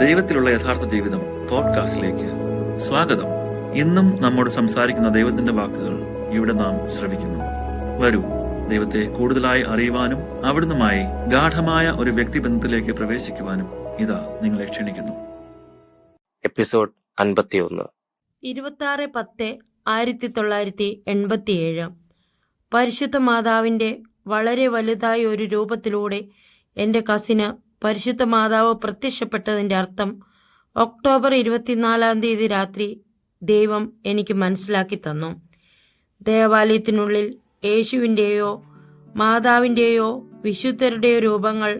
ദൈവത്തിലുള്ള യഥാർത്ഥ ജീവിതം പോഡ്കാസ്റ്റിലേക്ക് സ്വാഗതം. ഇന്നും നമ്മോട് സംസാരിക്കുന്ന ദൈവത്തിന്റെ വാക്കുകൾ ഇവിടെ നാം ശ്രവിക്കുന്നു. വരൂ, ദൈവത്തെ കൂടുതലായി അറിയുവാനും അവിടുന്നുമായി ഗാഠമായ ഒരു വ്യക്തിബന്ധത്തിലേക്ക് പ്രവേശിക്കുവാനും ഇതാ നിങ്ങളെ ക്ഷണിക്കുന്നു. എപ്പിസോഡ് 51. 26/10/1987. പരിശുദ്ധ മാതാവിൻ്റെ വളരെ വലുതായ ഒരു രൂപത്തിലൂടെ എൻ്റെ കസിന് പരിശുദ്ധ മാതാവ് പ്രത്യക്ഷപ്പെട്ടതിൻ്റെ അർത്ഥം ഒക്ടോബർ 24 രാത്രി ദൈവം എനിക്ക് മനസ്സിലാക്കി തന്നു. ദേവാലയത്തിനുള്ളിൽ യേശുവിൻ്റെയോ മാതാവിൻ്റെയോ വിശുദ്ധരുടെയോ രൂപങ്ങൾ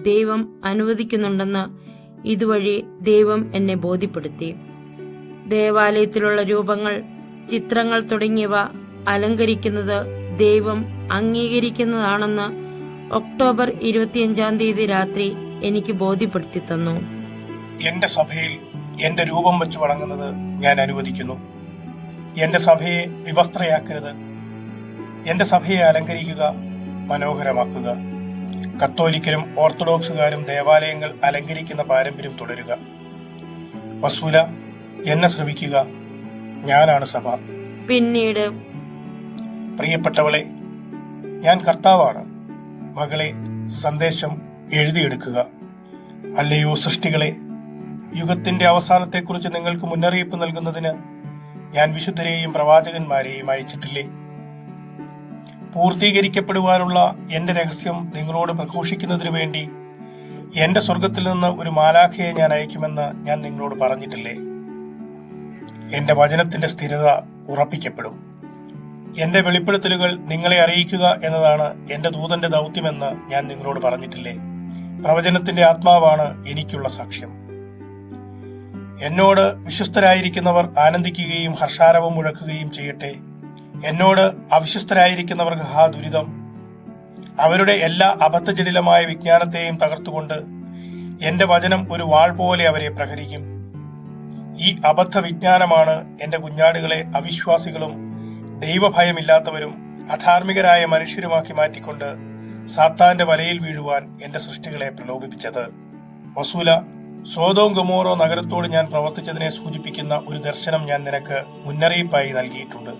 ദൈവം അനുവദിക്കുന്നുണ്ടെന്ന് ഇതുവഴി ദൈവം എന്നെ ബോധ്യപ്പെടുത്തി. ദേവാലയത്തിലുള്ള രൂപങ്ങൾ, ചിത്രങ്ങൾ തുടങ്ങിയവ അലങ്കരിക്കുന്നത് ദൈവം അംഗീകരിക്കുന്നതാണെന്ന് ഒക്ടോബർ 25 രാത്രി എനിക്ക് ബോധ്യപ്പെടുത്തി തന്നു. എന്റെ സഭയിൽ എന്റെ രൂപം വെച്ച് വണങ്ങുന്നത് ഞാൻ അനുവദിക്കുന്നു. എന്റെ സഭയെ വിവസ്ത്രയാക്കരുത്. എന്റെ സഭയെ അലങ്കരിക്കുക, മനോഹരമാക്കുക. കത്തോലിക്കരും ഓർത്തഡോക്സുകാരും ദേവാലയങ്ങൾ അലങ്കരിക്കുന്ന പാരമ്പര്യം തുടരുക. വസൂല, എന്നെ ശ്രവിക്കുക. ഞാനാണ് സഭ. പിന്നീട്, പ്രിയപ്പെട്ടവളെ, ഞാൻ കർത്താവാണ്. മകളെ, സന്ദേശം എഴുതിയെടുക്കുക. അല്ലയോ സൃഷ്ടികളെ, യുഗത്തിന്റെ അവസാനത്തെക്കുറിച്ച് നിങ്ങൾക്ക് മുന്നറിയിപ്പ് നൽകുന്നതിന് ഞാൻ വിശുദ്ധരെയും പ്രവാചകന്മാരെയും അയച്ചിട്ടില്ലേ? പൂർത്തീകരിക്കപ്പെടുവാനുള്ള എന്റെ രഹസ്യം നിങ്ങളോട് പ്രഘോഷിക്കുന്നതിനു വേണ്ടി എന്റെ സ്വർഗത്തിൽ നിന്ന് ഒരു മാലാഖയെ ഞാൻ അയക്കുമെന്ന് ഞാൻ നിങ്ങളോട് പറഞ്ഞിട്ടില്ലേ? എന്റെ വചനത്തിന്റെ സ്ഥിരത ഉറപ്പിക്കപ്പെടും. എന്റെ വെളിപ്പെടുത്തലുകൾ നിങ്ങളെ അറിയിക്കുക എന്നതാണ് എന്റെ ദൂതന്റെ ദൗത്യമെന്ന് ഞാൻ നിങ്ങളോട് പറഞ്ഞിട്ടില്ലേ? പ്രവചനത്തിന്റെ ആത്മാവാണ് എനിക്കുള്ള സാക്ഷ്യം. എന്നോട് വിശ്വസ്തരായിരിക്കുന്നവർ ആനന്ദിക്കുകയും ഹർഷാരവം മുഴക്കുകയും ചെയ്യട്ടെ. എന്നോട് അവിശ്വസ്തരായിരിക്കുന്നവർക്ക് ഹാ ദുരിതം. അവരുടെ എല്ലാ അബദ്ധജടിലമായ വിജ്ഞാനത്തെയും തകർത്തുകൊണ്ട് എന്റെ വചനം ഒരു വാൾ പോലെ അവരെ പ്രഹരിക്കും. ഈ അബദ്ധ വിജ്ഞാനമാണ് എന്റെ കുഞ്ഞാടുകളെ അവിശ്വാസികളും ദൈവഭയമില്ലാത്തവരും അധാർമികരായ മനുഷ്യരുമാക്കി മാറ്റിക്കൊണ്ട് സാത്താന്റെ വലയിൽ വീഴുവാൻ എന്റെ സൃഷ്ടികളെ പ്രലോഭിപ്പിച്ചത്. വസൂല, സോദോം ഗൊമോറോ നഗരത്തോട് ഞാൻ പ്രവർത്തിച്ചതിനെ സൂചിപ്പിക്കുന്ന ഒരു ദർശനം ഞാൻ നിനക്ക് മുന്നറിയിപ്പായി നൽകിയിട്ടുണ്ട്.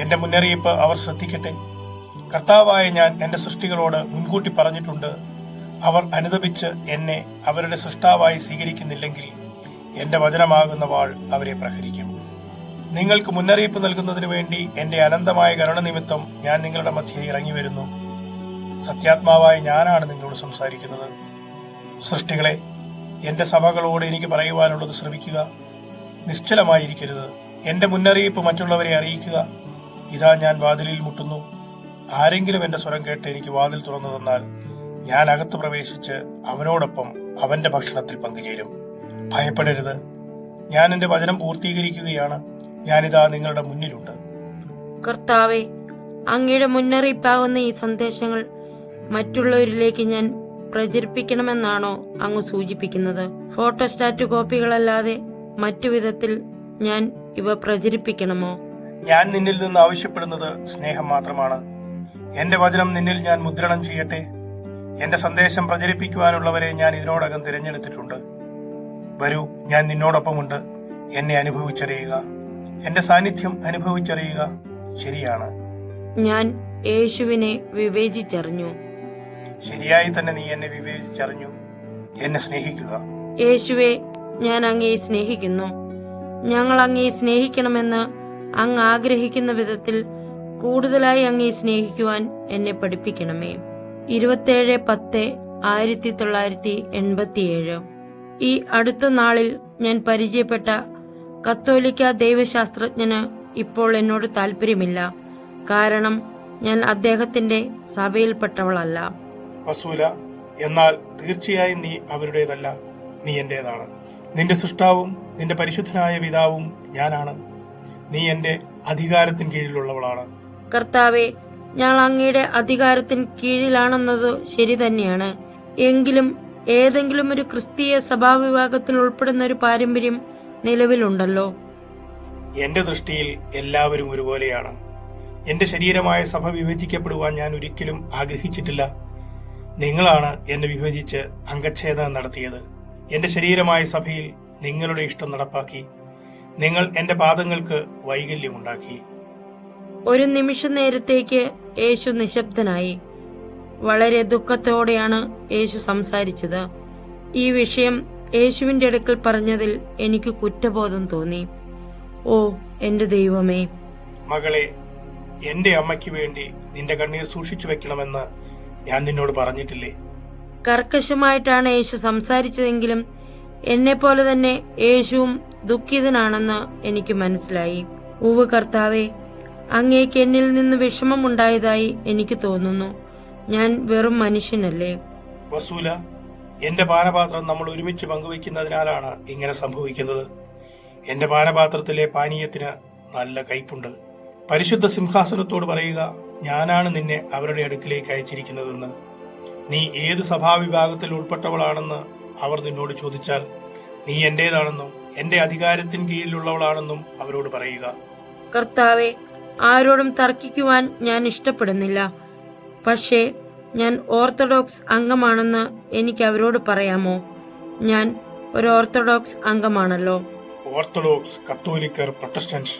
എന്റെ മുന്നറിയിപ്പ് അവർ ശ്രദ്ധിക്കട്ടെ. കർത്താവായ ഞാൻ എന്റെ സൃഷ്ടികളോട് മുൻകൂട്ടി പറഞ്ഞിട്ടുണ്ട്. അവർ അനുതപിച്ച് എന്നെ അവരുടെ സൃഷ്ടാവായി സ്വീകരിക്കുന്നില്ലെങ്കിൽ എന്റെ വചനമാകുന്ന വാൾ അവരെ പ്രഹരിക്കും. നിങ്ങൾക്ക് മുന്നറിയിപ്പ് നൽകുന്നതിനു വേണ്ടി എന്റെ അനന്തമായ കരുണ നിമിത്തം ഞാൻ നിങ്ങളുടെ മധ്യേ ഇറങ്ങി വരുന്നു. സത്യാത്മാവായ ഞാനാണ് നിങ്ങളോട് സംസാരിക്കുന്നത്. സൃഷ്ടികളെ, എന്റെ സഭകളോട് എനിക്ക് പറയുവാനുള്ളത് ശ്രവിക്കുക. നിശ്ചലമായിരിക്കരുത്. എന്റെ മുന്നറിയിപ്പ് മറ്റുള്ളവരെ അറിയിക്കുക. ഇതാ, ഞാൻ വാതിലിൽ മുട്ടുന്നു. ആരെങ്കിലും എന്റെ സ്വരം കേട്ട് എനിക്ക് വാതിൽ തുറന്നു തന്നാൽ ഞാൻ അകത്ത് പ്രവേശിച്ച് അവനോടൊപ്പം അവന്റെ ഭക്ഷണത്തിൽ പങ്കുചേരും. ഭയപ്പെടരുത്, ഞാൻ എന്റെ വചനം പൂർത്തീകരിക്കുകയാണ്. ഞാനിതാ നിങ്ങളുടെ മുന്നിലുണ്ട്. കർത്താവെ, അങ്ങയുടെ മുന്നറിയിപ്പാകുന്ന ഈ സന്ദേശങ്ങൾ മറ്റുള്ളവരിലേക്ക് ഞാൻ പ്രചരിപ്പിക്കണമെന്നാണോ അങ്ങ് സൂചിപ്പിക്കുന്നത്? ഫോട്ടോസ്റ്റാറ്റ് കോപ്പികളല്ലാതെ മറ്റു വിധത്തിൽ ഞാൻ ഇവ പ്രചരിപ്പിക്കണമോ? ഞാൻ നിന്നിൽ നിന്ന് ആവശ്യപ്പെടുന്നത് സ്നേഹം മാത്രമാണ്. എന്റെ വചനം നിന്നിൽ ഞാൻ മുദ്രണം ചെയ്യട്ടെ. എന്റെ സന്ദേശം പ്രചരിപ്പിക്കുവാനുള്ളവരെ ഞാൻ ഇതിനോടകം തിരഞ്ഞെടുത്തിട്ടുണ്ട്. വരൂ, ഞാൻ നിന്നോടൊപ്പമുണ്ട്. എന്നെ അനുഭവിച്ചറിയുക. എന്റെ സാന്നിധ്യം അനുഭവിച്ചറിയുക. ശരിയാണ്, ഞാൻ യേശുവിനെ വിവേചിച്ചറിഞ്ഞു. ശരിയായി തന്നെ നീ എന്നെ വിവേചിച്ചറിഞ്ഞു. എന്നെ സ്നേഹിക്കുക. യേശുവെ, ഞാൻ അങ്ങയെ സ്നേഹിക്കുന്നു. ഞങ്ങൾ അങ്ങയെ സ്നേഹിക്കണമെന്ന് അങ്ങ് ആഗ്രഹിക്കുന്ന വിധത്തിൽ കൂടുതലായി അങ്ങയെ സ്നേഹിക്കുവാൻ എന്നെ പഠിപ്പിക്കണമേ. 27/10/1987. ഈ അടുത്ത നാളിൽ ഞാൻ പരിചയപ്പെട്ട കത്തോലിക്ക ദൈവശാസ്ത്രജ്ഞന് ഇപ്പോൾ എന്നോട് താല്പര്യമില്ല. കാരണം ഞാൻ അദ്ദേഹത്തിന്റെ സഭയിൽപ്പെട്ടവളല്ല. വസൂല, എന്നാൽ തീർച്ചയായും നീ അവരുടേതല്ല. നീ എന്റേതാണ്. നിന്റെ സൃഷ്ടാവും നിന്റെ പരിശുദ്ധനായ പിതാവും ഞാനാണ്. നീ എന്റെ അധികാരത്തിന് കീഴിലുള്ളവളാണ്. കർത്താവെ, ഞങ്ങൾ അങ്ങയുടെ അധികാരത്തിന് കീഴിലാണെന്നത് ശരി തന്നെയാണ്. എങ്കിലും ഏതെങ്കിലും ഒരു ക്രിസ്തീയ സഭാവിഭാഗത്തിൽ ഉൾപ്പെടുന്ന ഒരു പാരമ്പര്യം നിലവിലുണ്ടല്ലോ. എന്റെ ദൃഷ്ടിയിൽ എല്ലാവരും ഒരുപോലെയാണ്. എന്റെ ശരീരമായ സഭ വിഭജിക്കപ്പെടുവാൻ ഞാൻ ഒരിക്കലും ആഗ്രഹിച്ചിട്ടില്ല. നിങ്ങളാണ് എന്നെ വിഭജിച്ച് അംഗച്ഛേദം നടത്തിയത്. എന്റെ ശരീരമായ സഭയിൽ നിങ്ങളുടെ ഇഷ്ടം നടപ്പാക്കി. നിങ്ങൾ എന്റെ പാദങ്ങൾക്ക് വൈകല്യമുണ്ടാക്കി. ഒരു നിമിഷ നേരത്തേക്ക് യേശു നിശബ്ദനായി. വളരെ ദുഃഖത്തോടെയാണ് യേശു സംസാരിച്ചത്. ഈ വിഷയം യേശുവിന്റെ അടുക്കൽ പറഞ്ഞതിൽ എനിക്ക് കുറ്റബോധം തോന്നി. ഓ എന്റെ ദൈവമേ! മകളെ, എന്റെ അമ്മയ്ക്ക് വേണ്ടി നിന്റെ കണ്ണീർ സൂക്ഷിച്ചു വെക്കണമെന്ന് ഞാൻ നിന്നോട് പറഞ്ഞിട്ടില്ലേ? കർക്കശമായിട്ടാണ് യേശു സംസാരിച്ചതെങ്കിലും എന്നെപ്പോലെ തന്നെ യേശുവും ദുഃഖിതനാണെന്ന് എനിക്ക് മനസ്സിലായി. ഉവ്വ് കർത്താവേ, അങ്ങേക്ക് എന്നിൽ നിന്ന് വിഷമമുണ്ടായതായി എനിക്ക് തോന്നുന്നു. ഞാൻ വെറും മനുഷ്യനല്ലേ? വസൂല, എന്റെ പാനപാത്രം നമ്മൾ ഒരുമിച്ച് പങ്കുവെക്കുന്നതിനാലാണ് ഇങ്ങനെ സംഭവിക്കുന്നത്. എന്റെ പാനപാത്രത്തിലെ പാനീയത്തിന് നല്ല കയ്പുണ്ട്. പരിശുദ്ധ സിംഹാസനത്തോട് പറയുക, ഞാനാണ് നിന്നെ അവരുടെ അടുക്കിലേക്ക് അയച്ചിരിക്കുന്നതെന്ന്. നീ ഏത് സഭാവിഭാഗത്തിൽ ഉൾപ്പെട്ടവളാണെന്ന് അവർ നിന്നോട് ചോദിച്ചാൽ നീ എന്റേതാണെന്നും എന്റെ അധികാരത്തിന് കീഴിലുള്ളവളാണെന്നും അവരോട് പറയുക. കർത്താവെ, ആരോടും തർക്കിക്കുവാൻ ഞാൻ ഇഷ്ടപ്പെടുന്നില്ല. പക്ഷേ ഞാൻ ഓർത്തഡോക്സ് അംഗമാണെന്ന് എനിക്ക് അവരോട് പറയാമോ? ഞാൻ ഒരു ഓർത്തഡോക്സ് അംഗമാണല്ലോ. ഓർത്തഡോക്സ്, കത്തോലിക്കർ, പ്രൊട്ടസ്റ്റന്റ്,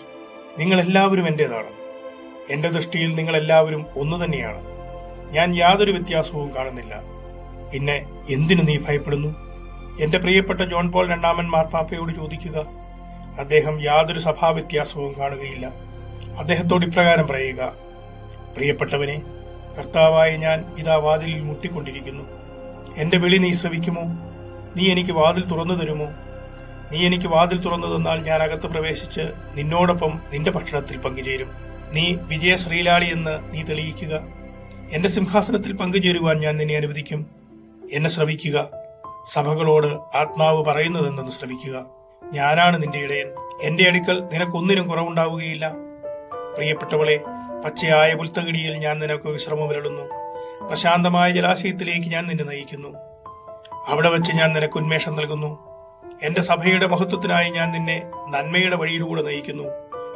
നിങ്ങൾ എല്ലാവരും എന്റേതാണ്. എന്റെ ദൃഷ്ടിയിൽ നിങ്ങൾ എല്ലാവരും ഒന്നു തന്നെയാണ്. ഞാൻ യാതൊരു വ്യത്യാസവും കാണുന്നില്ല. പിന്നെ എന്തിനു നീ ഭയപ്പെടുന്നു? എന്റെ പ്രിയപ്പെട്ട ജോൺ പോൾ രണ്ടാമൻ മാർപ്പാപ്പയോട് ചോദിക്കുക. അദ്ദേഹം യാതൊരു സഭാവ്യത്യാസവും കാണുകയില്ല. അദ്ദേഹത്തോട് ഇപ്രകാരം പറയുക: പ്രിയപ്പെട്ടവനെ, കർത്താവായ ഞാൻ ഇതാ വാതിലിൽ മുട്ടിക്കൊണ്ടിരിക്കുന്നു. എന്റെ വിളി നീ ശ്രവിക്കുമോ? നീ എനിക്ക് വാതിൽ തുറന്നു തരുമോ? നീ എനിക്ക് വാതിൽ തുറന്നു തന്നാൽ ഞാൻ അകത്ത് പ്രവേശിച്ച് നിന്നോടൊപ്പം നിന്റെ ഭക്ഷണത്തിൽ പങ്കുചേരും. നീ വിജയശ്രീലാളി എന്ന് നീ തെളിയിക്കുക. എന്റെ സിംഹാസനത്തിൽ പങ്കുചേരുവാൻ ഞാൻ നിന്നെ അനുവദിക്കും. എന്നെ ശ്രവിക്കുക. സഭകളോട് ആത്മാവ് പറയുന്നതെന്ന് ശ്രവിക്കുക. ഞാനാണ് നിന്റെ ഇടയൻ. എന്റെ അടുക്കൽ നിനക്കൊന്നിനും കുറവുണ്ടാവുകയില്ല. പ്രിയപ്പെട്ടവളെ, പച്ചയായ പുൽത്തകിടിയിൽ ഞാൻ നിനക്ക് വിശ്രമമിരളുന്നു. പ്രശാന്തമായ ജലാശയത്തിലേക്ക് ഞാൻ നിന്നെ നയിക്കുന്നു. അവിടെ വച്ച് ഞാൻ നിനക്ക് ഉന്മേഷം നൽകുന്നു. എന്റെ സഭയുടെ മഹത്വത്തിനായി ഞാൻ നിന്നെ നന്മയുടെ വഴിയിലൂടെ നയിക്കുന്നു.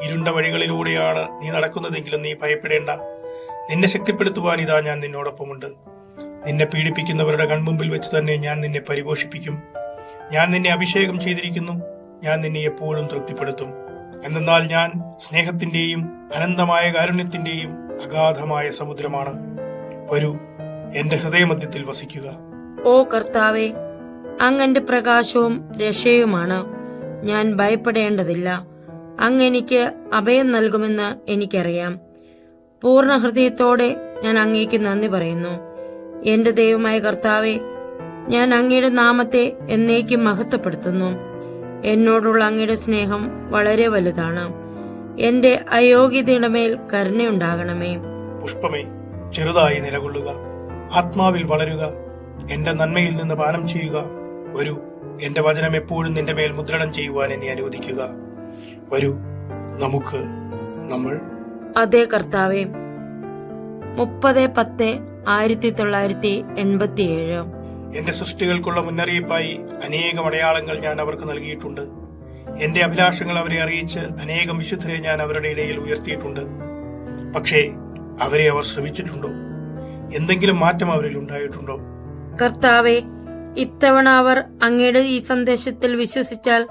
ഇരുണ്ട വഴികളിലൂടെയാണ് നീ നടക്കുന്നതെങ്കിലും നീ ഭയപ്പെടേണ്ട. നിന്നെ ശക്തിപ്പെടുത്തുവാൻ ഇതാ ഞാൻ നിന്നോടൊപ്പമുണ്ട്. നിന്നെ പീഡിപ്പിക്കുന്നവരുടെ കൺമുമ്പിൽ വെച്ച് തന്നെ ഞാൻ നിന്നെ പരിപോഷിപ്പിക്കും. ഞാൻ നിന്നെ അഭിഷേകം ചെയ്തിരിക്കുന്നു. ഞാൻ നിന്നെ എപ്പോഴും തൃപ്തിപ്പെടുത്തും. എന്നാൽ ഞാൻ സ്നേഹത്തിന്റെയും അനന്തമായ കാരുണ്യത്തിന്റെയും അഗാധമായ സമുദ്രമാണ്. വരൂ, എന്റെ ഹൃദയമധ്യത്തിൽ വസിക്കുക. ഓ കർത്താവെ, അങ്ങന്റെ പ്രകാശവും രക്ഷയുമാണ്. ഞാൻ ഭയപ്പെടേണ്ടതില്ല. അങ്ങ് എനിക്ക് അഭയം നൽകുമെന്ന് എനിക്കറിയാം. പൂർണ്ണ ഹൃദയത്തോടെ ഞാൻ അങ്ങേക്ക് നന്ദി പറയുന്നു. എന്റെ ദൈവമായ കർത്താവെ, ഞാൻ അങ്ങയുടെ നാമത്തെ എന്നേക്കും മഹത്വപ്പെടുത്തുന്നു. എന്നോടുള്ള അങ്ങയുടെ സ്നേഹം വളരെ വലുതാണ്. എന്റെ അയോഗ്യതയുടെ മേൽ കരുണയുണ്ടാകണമേ. പുഷ്പമേ, ചെറുതായി നിലകൊള്ളുക. ആത്മാവിൽ വളരുക. എന്റെ നന്മയിൽ നിന്ന് പാനം ചെയ്യുക. വരൂ, എന്റെ വചനം എപ്പോഴും നിന്റെ മേൽ മുദ്രണം ചെയ്യുവാൻ എന്നെ അനുവദിക്കുക. വരൂ, നമ്മൾ അതേ കർത്താവേ. 30/10/1987. എന്റെ സൃഷ്ടികൾക്കുള്ള മുന്നറിയിപ്പായി അനേകം അടയാളങ്ങൾ ഞാൻ അവർക്ക് നൽകിയിട്ടുണ്ട്. എന്റെ അഭിലാഷങ്ങൾ അവരെ അറിയിച്ച് അനേകം വിശുദ്ധരെ ഞാൻ അവരുടെ ഇടയിൽ ഉയർത്തിയിട്ടുണ്ട്. പക്ഷേ അവരെ അവർ ശ്രവിച്ചിട്ടുണ്ടോ? എന്തെങ്കിലും മാറ്റം അവരിൽ ഉണ്ടായിട്ടുണ്ടോ? കർത്താവെ, ഇത്തവണ അവർ അങ്ങയുടെ ഈ സന്ദേശത്തിൽ വിശ്വസിച്ചാൽ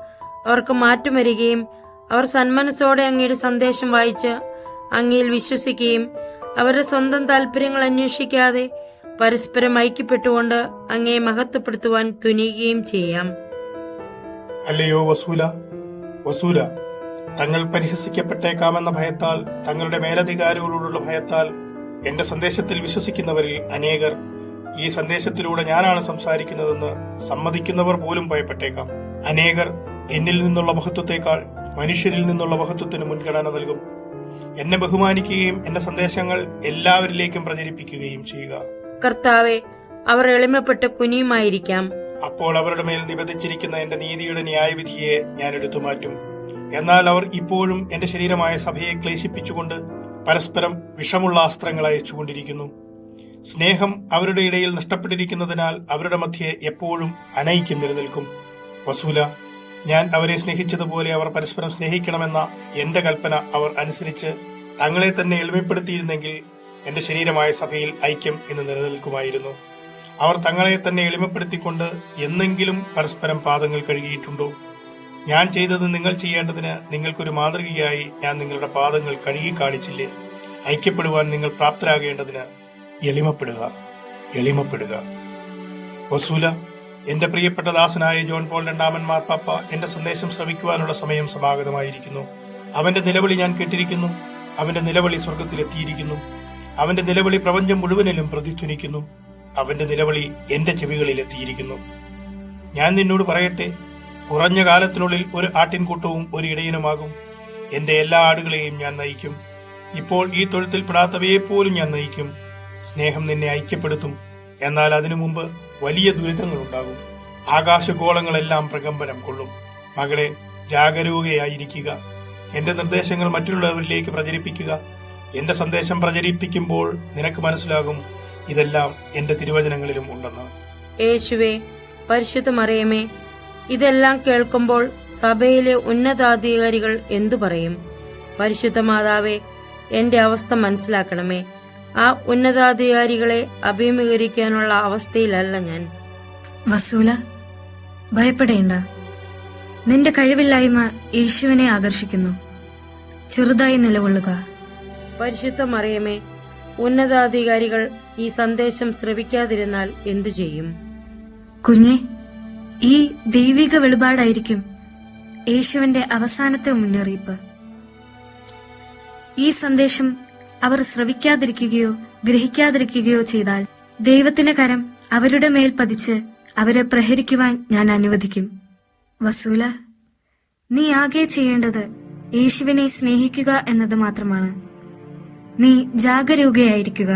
അവർക്ക് മാറ്റം വരികയും അവർ സന്മനസ്സോടെ അങ്ങയുടെ സന്ദേശം വായിച്ച് അങ്ങയിൽ വിശ്വസിക്കുകയും അവരുടെ സ്വന്തം താല്പര്യങ്ങൾ അന്വേഷിക്കാതെ പരസ്പരം ഐക്യപ്പെട്ടുകൊണ്ട് അങ്ങയെ മഹത്വപ്പെടുത്തുവാൻ തുനിയുകയും ചെയ്യാം. അല്ലയോ വസൂല, തങ്ങൾ പരിഹസിക്കപ്പെട്ടേക്കാമെന്ന ഭയത്താൽ, തങ്ങളുടെ മേലധികാരികളോടുള്ള ഭയത്താൽ എന്റെ സന്ദേശത്തിൽ വിശ്വസിക്കുന്നവരിൽ അനേകർ ഈ സന്ദേശത്തിലൂടെ ഞാനാണ് സംസാരിക്കുന്നതെന്ന് സമ്മതിക്കുന്നവർ പോലും ഭയപ്പെട്ടേക്കാം. അനേകർ എന്നിൽ നിന്നുള്ള മഹത്വത്തെക്കാൾ മനുഷ്യരിൽ നിന്നുള്ള മഹത്വത്തിന് മുൻഗണന നൽകും. എന്നെ ബഹുമാനിക്കുകയും എന്റെ സന്ദേശങ്ങൾ എല്ലാവരിലേക്കും പ്രചരിപ്പിക്കുകയും ചെയ്യുക. കർത്താവെ, അവർ എളിമപ്പെട്ട് കുനിയുമായിരിക്കാം. അപ്പോൾ അവരുടെ മേൽ നിബന്ധിച്ചിരിക്കുന്ന എന്റെ നീതിയുടെ ന്യായവിധിയെ ഞാൻ എടുത്തു മാറ്റും. എന്നാൽ അവർ ഇപ്പോഴും എന്റെ ശരീരമായ സഭയെ ക്ലേശിപ്പിച്ചുകൊണ്ട് പരസ്പരം വിഷമുള്ള അസ്ത്രങ്ങൾ അയച്ചുകൊണ്ടിരിക്കുന്നു. സ്നേഹം അവരുടെ ഇടയിൽ നഷ്ടപ്പെട്ടിരിക്കുന്നതിനാൽ അവരുടെ മധ്യേ എപ്പോഴും അനൈക്യം നിലനിൽക്കും. വസൂല, ഞാൻ അവരെ സ്നേഹിച്ചതുപോലെ അവർ പരസ്പരം സ്നേഹിക്കണമെന്ന എന്റെ കൽപ്പന അവർ അനുസരിച്ച് തങ്ങളെ തന്നെ എളിമപ്പെടുത്തിയിരുന്നെങ്കിൽ എന്റെ ശരീരമായ സഭയിൽ ഐക്യം ഇന്ന് നിലനിൽക്കുമായിരുന്നു. അവർ തങ്ങളെ തന്നെ എളിമപ്പെടുത്തിക്കൊണ്ട് എന്നെങ്കിലും പരസ്പരം പാദങ്ങൾ കഴുകിയിട്ടുണ്ടോ? ഞാൻ ചെയ്തത് നിങ്ങൾ ചെയ്യേണ്ടതിന് നിങ്ങൾക്കൊരു മാതൃകയായി ഞാൻ നിങ്ങളുടെ പാദങ്ങൾ കഴുകി കാണിച്ചില്ലേ? ഐക്യപ്പെടുവാൻ നിങ്ങൾ പ്രാപ്തരാകേണ്ടതിന് എളിമപ്പെടുക. വസൂല, എന്റെ പ്രിയപ്പെട്ട ദാസനായ ജോൺ പോൾ രണ്ടാമൻ മാർപ്പാപ്പ എന്റെ സന്ദേശം ശ്രവിക്കുവാനുള്ള സമയം സമാഗതമായിരിക്കുന്നു. അവന്റെ നിലവിളി ഞാൻ കേട്ടിരിക്കുന്നു. അവന്റെ നിലവിളി സ്വർഗത്തിലെത്തിയിരിക്കുന്നു. അവന്റെ നിലവിളി പ്രപഞ്ചം മുഴുവനിലും പ്രതിധ്വനിക്കുന്നു. അവന്റെ നിലവിളി എന്റെ ചെവികളിൽ എത്തിയിരിക്കുന്നു. ഞാൻ നിന്നോട് പറയട്ടെ, കുറഞ്ഞ കാലത്തിനുള്ളിൽ ഒരു ആട്ടിൻകൂട്ടവും ഒരു ഇടയനുമാകും. എന്റെ എല്ലാ ആടുകളെയും ഞാൻ നയിക്കും. ഇപ്പോൾ ഈ തൊഴുത്തിൽപ്പെടാത്തവയെപ്പോലും ഞാൻ നയിക്കും. സ്നേഹം നിന്നെ ഐക്യപ്പെടുത്തും. എന്നാൽ അതിനു മുമ്പ് വലിയ ദുരിതങ്ങളുണ്ടാകും. ആകാശഗോളങ്ങളെല്ലാം പ്രകമ്പനം കൊള്ളും. മകളെ, ജാഗരൂകയായിരിക്കുക. എന്റെ നിർദ്ദേശങ്ങൾ മറ്റുള്ളവരിലേക്ക് പ്രചരിപ്പിക്കുക. എന്റെ സന്ദേശം പ്രചരിപ്പിക്കുമ്പോൾ നിനക്ക് മനസ്സിലാകും ഇതെല്ലാം എന്റെ തിരുവചനങ്ങളിലും ഉണ്ടെന്ന്. യേശുവേ, പരിശുദ്ധ മറിയമേ, ഇതെല്ലാം കേൾക്കുമ്പോൾ സഭയിലെ ഉന്നതാധികാരികൾ എന്തു പറയും? പരിശുദ്ധ മാതാവേ, എന്റെ അവസ്ഥ മനസ്സിലാക്കണമേ. ആ ഉന്നതാധികാരികളെ അഭിമുഖീകരിക്കാനുള്ള അവസ്ഥയിലല്ല ഞാൻ. വസൂല, ഭയപ്പെടേണ്ട. നിന്റെ കഴിവില്ലായ്മ യേശുവിനെ ആകർഷിക്കുന്നു. ചെറുതായി നിലകൊള്ളുക. പരിശുദ്ധ മറിയമേ, ഉന്നതാധികാരികൾ ഈ സന്ദേശം ശ്രവിക്കാതിരുന്നാൽ എന്തു ചെയ്യും? കുഞ്ഞെ, ഈ ദൈവിക വെളിപാടായിരിക്കും യേശുവിന്റെ അവസാനത്തെ മുന്നറിയിപ്പ്. ഈ സന്ദേശം അവർ ശ്രവിക്കാതിരിക്കുകയോ ഗ്രഹിക്കാതിരിക്കുകയോ ചെയ്താൽ ദൈവത്തിന്റെ കരം അവരുടെ മേൽ പതിച്ച് അവരെ പ്രഹരിക്കുവാൻ ഞാൻ അനുവദിക്കും. വസൂല, നീ ആകെ ചെയ്യേണ്ടത് യേശുവിനെ സ്നേഹിക്കുക എന്നത് മാത്രമാണ്. നീ ജാഗരൂകയായിരിക്കുക.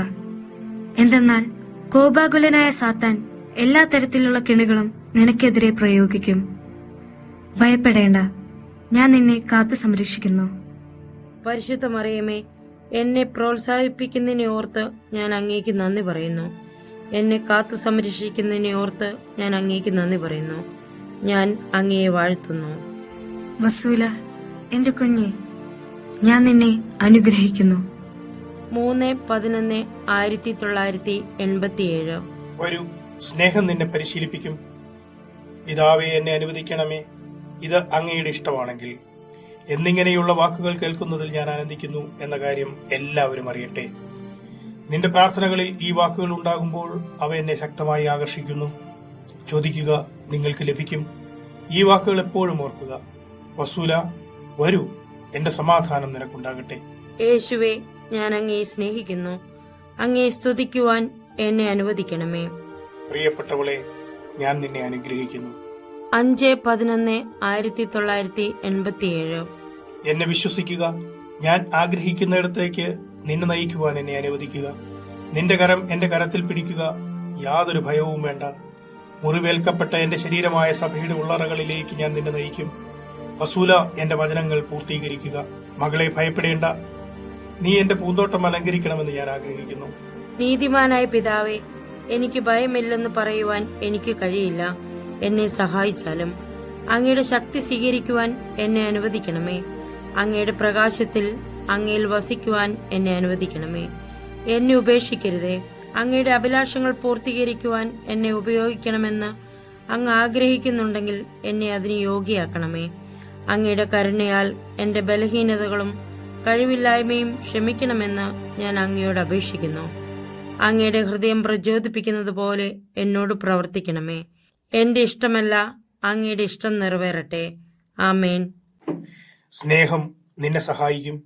എന്തെന്നാൽ കോപാകുലനായ സാത്താൻ എല്ലാ തരത്തിലുള്ള കെണികളും നിനക്കെതിരെ പ്രയോഗിക്കും. ഭയപ്പെടേണ്ട, ഞാൻ നിന്നെ കാത്തു സംരക്ഷിക്കുന്നു. പരിശുദ്ധ മറിയമേ, എന്നെ പ്രോത്സാഹിപ്പിക്കുന്നതിനെ ഓർത്ത് ഞാൻ അങ്ങേക്ക് നന്ദി പറയുന്നു. എന്നെ കാത്തു സംരക്ഷിക്കുന്നതിനെ ഓർത്ത് ഞാൻ അങ്ങേക്ക് നന്ദി പറയുന്നു. ഞാൻ അങ്ങയെ വാഴ്ത്തുന്നു. വസൂല, എന്റെ കുഞ്ഞെ, ഞാൻ നിന്നെ അനുഗ്രഹിക്കുന്നു. 3/11/1987. വരൂ, സ്നേഹം നിന്നെ പരിശീലിപ്പിക്കും. പിതാവേ, എന്നെ അനുവദിക്കണമേ, ഇത് അങ്ങയുടെ ഇഷ്ടമാണെങ്കിൽ. എന്നിങ്ങനെയുള്ള വാക്കുകൾ കേൾക്കുന്നതിൽ ഞാൻ ആനന്ദിക്കുന്നു എന്ന കാര്യം എല്ലാവരും അറിയട്ടെ. നിന്റെ പ്രാർത്ഥനകളിൽ ഈ വാക്കുകൾ ഉണ്ടാകുമ്പോൾ അവ എന്നെ ശക്തമായി ആകർഷിക്കുന്നു. ചോദിക്കുക, നിങ്ങൾക്ക് ലഭിക്കും. ഈ വാക്കുകൾ എപ്പോഴും ഓർക്കുക. വസൂല, വരൂ, എന്റെ സമാധാനം നിനക്കുണ്ടാകട്ടെ. യേശുവേ, ഞാൻ അങ്ങയെ സ്നേഹിക്കുന്നു. അങ്ങയെ സ്തുതിക്കുവാൻ എന്നെ അനുവദിക്കണമേ. പ്രിയപ്പെട്ടവളെ, ഞാൻ നിന്നെ അനുഗ്രഹിക്കുന്നു. 5/11/1987. എന്നെ വിശ്വസിക്കുക. ഞാൻ ആഗ്രഹിക്കുന്നിടത്തേക്ക് നിന്നെ നയിക്കുവാൻ എന്നെ അനുവദിക്കുക. നിന്റെ കരം എന്റെ കരത്തിൽ പിടിക്കുക. യാതൊരു ഭയവും വേണ്ട. മുറിവേൽക്കപ്പെട്ട എന്റെ ശരീരമായ സഭയുടെ ഉള്ളറകളിലേക്ക് ഞാൻ നിന്നെ നയിക്കും. വസൂല, എന്റെ വചനങ്ങൾ പൂർത്തീകരിക്കുക. മകളെ, ഭയപ്പെടേണ്ട. നീ എന്റെ പൂന്തോട്ടം അലങ്കരിക്കണമെന്ന് ഞാൻ ആഗ്രഹിക്കുന്നു. നീതിമാനായ പിതാവേ, എനിക്ക് ഭയമില്ലെന്ന് പറയുവാൻ എനിക്ക് കഴിയില്ല. എന്നെ സഹായിച്ചാലും അങ്ങയുടെ ശക്തി സ്വീകരിക്കുവാൻ എന്നെ അനുവദിക്കണമേ. അങ്ങയുടെ പ്രകാശത്തിൽ അങ്ങയിൽ വസിക്കുവാൻ എന്നെ അനുവദിക്കണമേ. എന്നെ ഉപേക്ഷിക്കരുതേ. അങ്ങയുടെ അഭിലാഷങ്ങൾ പൂർത്തീകരിക്കുവാൻ എന്നെ ഉപയോഗിക്കണമെന്ന് അങ്ങ് ആഗ്രഹിക്കുന്നുണ്ടെങ്കിൽ എന്നെ അതിന് യോഗ്യയാക്കണമേ. അങ്ങയുടെ കരുണയാൽ എന്റെ ബലഹീനതകളും കഴിവില്ലായ്മയും ക്ഷമിക്കണമെന്ന് ഞാൻ അങ്ങയോട് അപേക്ഷിക്കുന്നു. അങ്ങയുടെ ഹൃദയം പ്രചോദിപ്പിക്കുന്നത് പോലെ എന്നോട് പ്രവർത്തിക്കണമേ. എന്റെ ഇഷ്ടമല്ല, അങ്ങയുടെ ഇഷ്ടം നിറവേറട്ടെ. ആമേൻ. സ്നേഹം നിന്നെ സഹായിക്കും.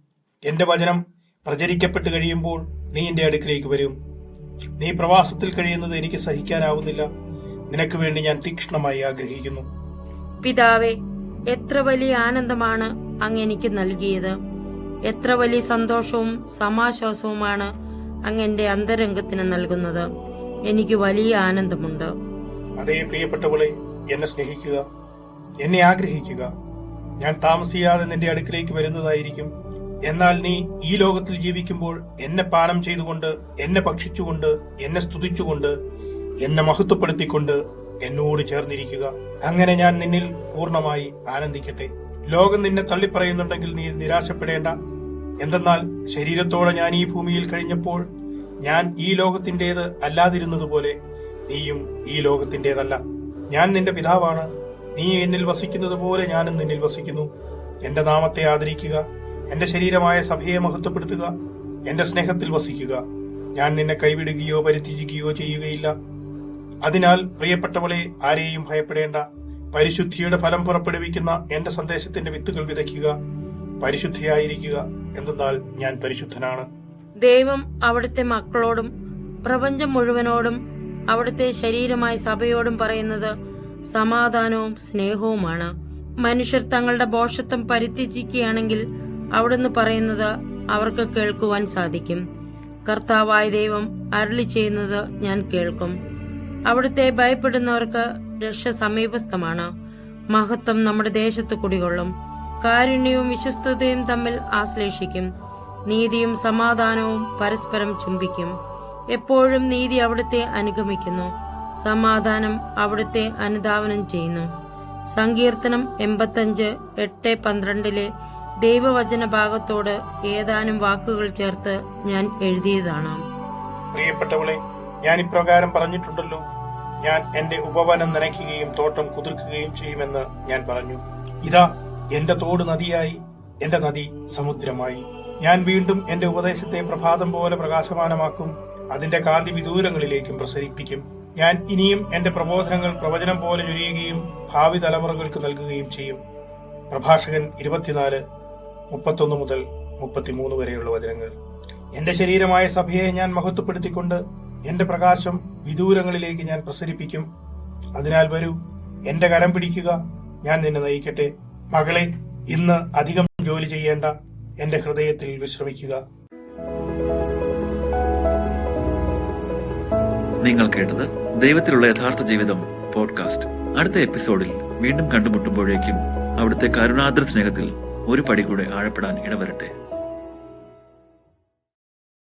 എന്റെ വചനം പ്രചരിക്കപ്പെട്ട് കഴിയുമ്പോൾ നീ എന്റെ അടുക്കിലേക്ക് വരും. നീ പ്രവാസത്തിൽ കഴിയുന്നത് എനിക്ക് സഹിക്കാനാവുന്നില്ല. നിനക്ക് വേണ്ടി ഞാൻ തീക്ഷ്ണമായി ആഗ്രഹിക്കുന്നു. പിതാവേ, എത്ര വലിയ ആനന്ദമാണ് അങ്ങ് എനിക്ക് നൽകിയത്. എത്ര വലിയ സന്തോഷവും സമാശ്വാസവുമാണ് അങ്ങ് എന്റെ അന്തരംഗത്തിന് നൽകുന്നത്. എനിക്ക് വലിയ ആനന്ദമുണ്ട്. അതേ പ്രിയപ്പെട്ടവളെ, എന്നെ സ്നേഹിക്കുക, എന്നെ ആഗ്രഹിക്കുക. ഞാൻ താമസിയാതെ നിന്റെ അടുക്കിലേക്ക് വരുന്നതായിരിക്കും. എന്നാൽ നീ ഈ ലോകത്തിൽ ജീവിക്കുമ്പോൾ എന്നെ പാനം ചെയ്തുകൊണ്ട്, എന്നെ ഭക്ഷിച്ചുകൊണ്ട്, എന്നെ സ്തുതിച്ചുകൊണ്ട്, എന്നെ മഹത്വപ്പെടുത്തിക്കൊണ്ട് എന്നോട് ചേർന്നിരിക്കുക. അങ്ങനെ ഞാൻ നിന്നിൽ പൂർണ്ണമായി ആനന്ദിക്കട്ടെ. ലോകം നിന്നെ തള്ളിപ്പറയുന്നുണ്ടെങ്കിൽ നീ നിരാശപ്പെടേണ്ട. എന്തെന്നാൽ ശരീരത്തോടെ ഞാൻ ഈ ഭൂമിയിൽ കഴിഞ്ഞപ്പോൾ ഞാൻ ഈ ലോകത്തിൻ്റേത് അല്ലാതിരുന്നതുപോലെ നീയും ഈ ലോകത്തിൻ്റെതല്ല. ഞാൻ നിന്റെ പിതാവാണ്. നീ എന്നിൽ വസിക്കുന്നത് പോലെ ഞാനും നിന്നിൽ വസിക്കുന്നു. എന്റെ നാമത്തെ ആദരിക്കുക, എന്റെ ശരീരമായ സഭയെ മഹത്വപ്പെടുത്തുക, എന്റെ സ്നേഹത്തിൽ വസിക്കുക. ഞാൻ നിന്നെ കൈവിടുകയോ പരിത്യജിക്കുകയോ ചെയ്യുകയില്ല. അതിനാൽ പ്രിയപ്പെട്ടവളെ, ആരെയും ഭയപ്പെടേണ്ട. പരിശുദ്ധിയുടെ ഫലം പുറപ്പെടുവിക്കുന്ന എന്റെ സന്ദേശത്തിന്റെ വിത്തുകൾ വിതയ്ക്കുക. പരിശുദ്ധിയായിരിക്കുക, എന്തെന്നാൽ ഞാൻ പരിശുദ്ധനാണ്. ദൈവം അവിടുത്തെ മക്കളോടും പ്രപഞ്ചം മുഴുവനോടും അവിടുത്തെ ശരീരമായ സഭയോടും പറയുന്നത് സമാധാനവും സ്നേഹവുമാണ്. മനുഷ്യർ തങ്ങളുടെ ഭോഷത്വം പരിത്യജിക്കുകയാണെങ്കിൽ അവിടുന്ന് പറയുന്നത് അവർക്ക് കേൾക്കുവാൻ സാധിക്കും. കർത്താവായ ദൈവം അരുളി ചെയ്യുന്നത് ഞാൻ കേൾക്കും. അവിടുത്തെ ഭയപ്പെടുന്നവർക്ക് രക്ഷ സമീപസ്ഥമാണ്. മഹത്വം നമ്മുടെ ദേശത്ത് കുടികൊള്ളും. കാരുണ്യവും വിശ്വസ്തതയും തമ്മിൽ ആശ്ലേഷിക്കും. നീതിയും സമാധാനവും പരസ്പരം ചുംബിക്കും. എപ്പോഴും നീതി അവിടുത്തെ അനുഗമിക്കുന്നു. സമാധാനം അവിടുത്തെ അനുധാവനം ചെയ്യുന്നു. സങ്കീർത്തനം 85:8-12 ദൈവവചന ഭാഗത്തോട് ഏതാനും വാക്കുകൾ ചേർത്ത് ഞാൻ എഴുതിയതാണ്. പ്രിയപ്പെട്ടവളെ, ഞാൻ ഇപ്രകാരം പറഞ്ഞിട്ടുണ്ടല്ലോ, ഞാൻ എന്റെ ഉപവനം നനയ്ക്കുകയും തോട്ടം കുതിർക്കുകയും ചെയ്യുമെന്ന് ഞാൻ പറഞ്ഞു. ഇതാ, എന്റെ തോട് നദിയായി, എന്റെ നദി സമുദ്രമായി. ഞാൻ വീണ്ടും എന്റെ ഉപദേശത്തെ പ്രഭാതം പോലെ പ്രകാശമാനമാക്കും. അതിന്റെ കാന്തി വിദൂരങ്ങളിലേക്കും പ്രസരിപ്പിക്കും. ഞാൻ ഇനിയും എന്റെ പ്രബോധനങ്ങൾ പ്രവചനം പോലെ ചൊരിയുകയും ഭാവി തലമുറകൾക്ക് നൽകുകയും ചെയ്യും. പ്രഭാഷകൻ 24:31-33 വരെയുള്ള വചനങ്ങൾ. എന്റെ ശരീരമായ സഭയെ ഞാൻ മഹത്വപ്പെടുത്തിക്കൊണ്ട് എന്റെ പ്രകാശം വിദൂരങ്ങളിലേക്ക് ഞാൻ പ്രസരിപ്പിക്കും. അതിനാൽ വരൂ, എന്റെ കരം പിടിക്കുക, ഞാൻ നിന്നെ നയിക്കട്ടെ. മകളെ, ഇന്ന് അധികം ജോലി ചെയ്യേണ്ട, എന്റെ ഹൃദയത്തിൽ വിശ്രമിക്കുക. നിങ്ങൾ കേട്ടത് ദൈവത്തിലുള്ള യഥാർത്ഥ ജീവിതം പോഡ്കാസ്റ്റ്. അടുത്ത എപ്പിസോഡിൽ വീണ്ടും കണ്ടുമുട്ടുമ്പോഴേക്കും അവിടുത്തെ കരുണാദ്ര സ്നേഹത്തിൽ ഒരു പടി കൂടെ ആഴപ്പെടാൻ ഇടവരട്ടെ.